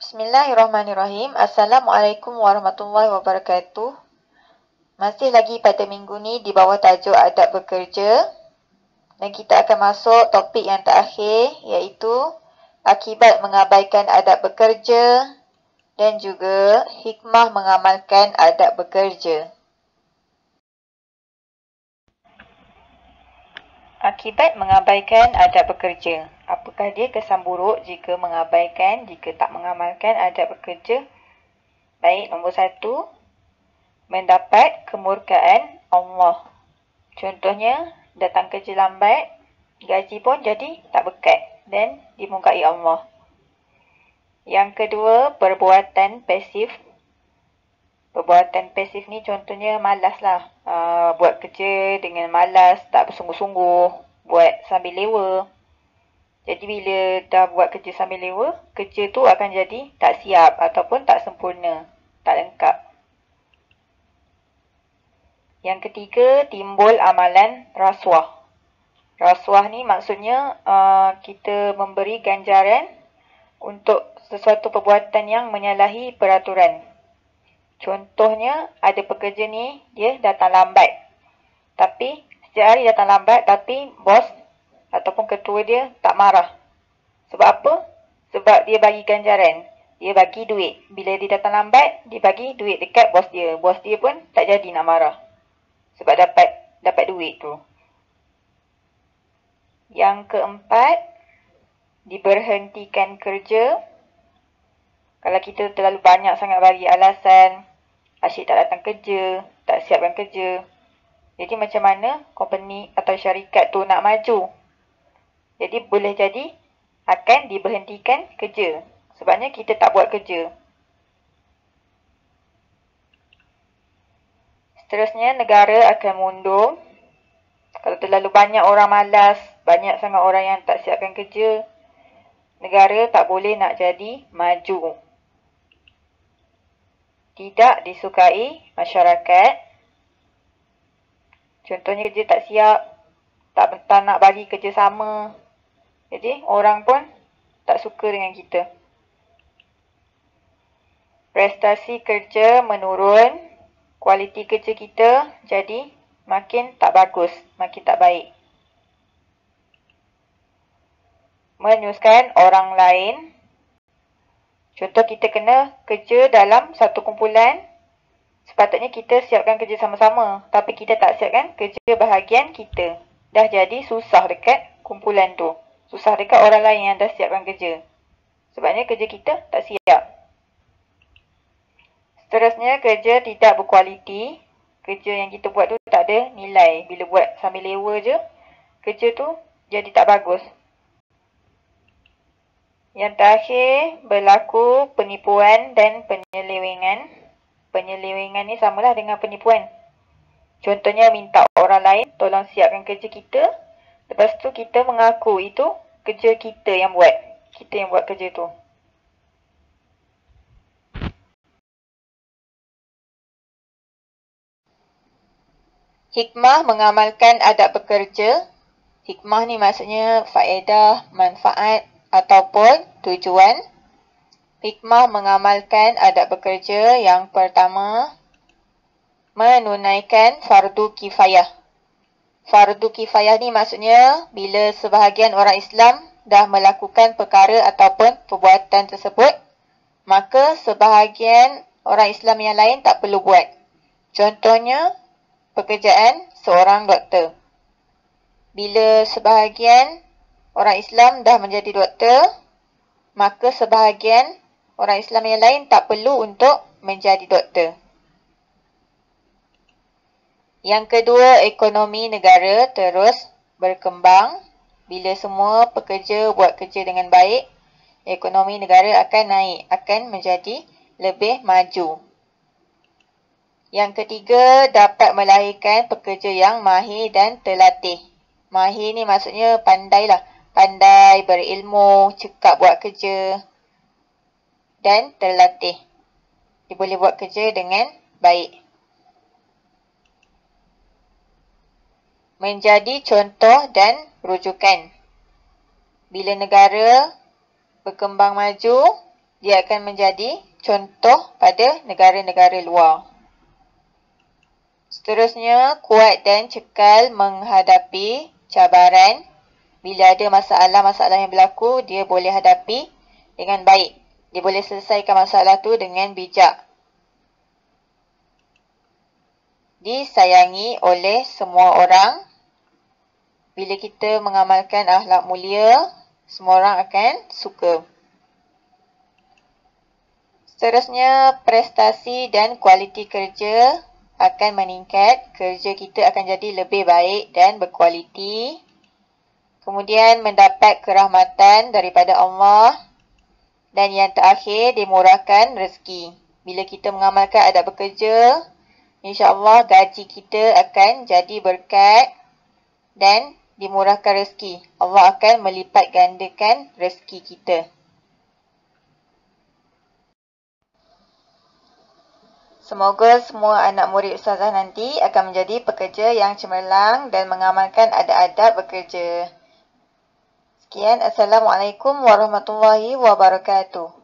Bismillahirrahmanirrahim. Assalamualaikum warahmatullahi wabarakatuh. Masih lagi pada minggu ni di bawah tajuk adab bekerja. Dan kita akan masuk topik yang terakhir, iaitu akibat mengabaikan adab bekerja dan juga hikmah mengamalkan adab bekerja. Akibat mengabaikan adab bekerja. Apakah dia kesan buruk jika jika tak mengamalkan adab bekerja? Baik, nombor 1. Mendapat kemurkaan Allah. Contohnya, datang kerja lambat, gaji pun jadi tak berkat dan dimurkai Allah. Yang kedua, perbuatan pasif. Perbuatan pasif ni contohnya malas lah. Buat kerja dengan malas, tak bersungguh-sungguh, buat sambil lewa. Jadi bila dah buat kerja sambil lewa, kerja tu akan jadi tak siap ataupun tak sempurna, tak lengkap. Yang ketiga, timbul amalan rasuah. Rasuah ni maksudnya kita memberi ganjaran untuk sesuatu perbuatan yang menyalahi peraturan. Contohnya, ada pekerja ni, dia datang lambat. Tapi, setiap hari datang lambat, tapi bos ataupun ketua dia tak marah. Sebab apa? Sebab dia bagi ganjaran. Dia bagi duit. Bila dia datang lambat, dia bagi duit dekat bos dia. Bos dia pun tak jadi nak marah. Sebab dapat duit tu. Yang keempat, diberhentikan kerja. Kalau kita terlalu banyak sangat bagi alasan, asyik tak datang kerja, tak siapkan kerja. Jadi macam mana company atau syarikat tu nak maju? Jadi boleh jadi akan diberhentikan kerja. Sebabnya kita tak buat kerja. Seterusnya, negara akan mundur. Kalau terlalu banyak orang malas, banyak sangat orang yang tak siapkan kerja, negara tak boleh nak jadi maju. Tidak disukai masyarakat. Contohnya kerja tak siap, tak nak bagi kerja sama. Jadi orang pun tak suka dengan kita. Prestasi kerja menurun, kualiti kerja kita jadi makin tak bagus, makin tak baik. Menyusahkan orang lain. Contoh, kita kena kerja dalam satu kumpulan. Sepatutnya kita siapkan kerja sama-sama. Tapi kita tak siapkan kerja bahagian kita. Dah jadi susah dekat kumpulan tu. Susah dekat orang lain yang dah siapkan kerja. Sebabnya kerja kita tak siap. Seterusnya, kerja tidak berkualiti. Kerja yang kita buat tu tak ada nilai. Bila buat sambil lewa je, kerja tu jadi tak bagus. Yang terakhir, berlaku penipuan dan penyelewengan. Penyelewengan ni samalah dengan penipuan. Contohnya, minta orang lain tolong siapkan kerja kita. Lepas tu kita mengaku itu kerja kita yang buat. Kita yang buat kerja tu. Hikmah mengamalkan adab bekerja. Hikmah ni maksudnya faedah, manfaat ataupun tujuan. Hikmah mengamalkan adab bekerja yang pertama, menunaikan fardu kifayah. Fardu kifayah ni maksudnya bila sebahagian orang Islam dah melakukan perkara ataupun perbuatan tersebut, maka sebahagian orang Islam yang lain tak perlu buat. Contohnya, pekerjaan seorang doktor. Bila sebahagian orang Islam dah menjadi doktor, maka sebahagian orang Islam yang lain tak perlu untuk menjadi doktor. Yang kedua, ekonomi negara terus berkembang. Bila semua pekerja buat kerja dengan baik, ekonomi negara akan naik, akan menjadi lebih maju. Yang ketiga, dapat melahirkan pekerja yang mahir dan terlatih. Mahir ni maksudnya pandai lah. Pandai, berilmu, cekap buat kerja dan terlatih. Dia boleh buat kerja dengan baik. Menjadi contoh dan rujukan. Bila negara berkembang maju, dia akan menjadi contoh pada negara-negara luar. Seterusnya, kuat dan cekal menghadapi cabaran. Bila ada masalah-masalah yang berlaku, dia boleh hadapi dengan baik. Dia boleh selesaikan masalah tu dengan bijak. Disayangi oleh semua orang. Bila kita mengamalkan akhlak mulia, semua orang akan suka. Seterusnya, prestasi dan kualiti kerja akan meningkat. Kerja kita akan jadi lebih baik dan berkualiti. Kemudian, mendapat kerahmatan daripada Allah. Dan yang terakhir, dimurahkan rezeki. Bila kita mengamalkan adab bekerja, insya-Allah gaji kita akan jadi berkat dan dimurahkan rezeki. Allah akan melipat gandakan rezeki kita. Semoga semua anak murid Ustazah nanti akan menjadi pekerja yang cemerlang dan mengamalkan adab-adab bekerja. Sekian, Assalamualaikum warahmatullahi wabarakatuh.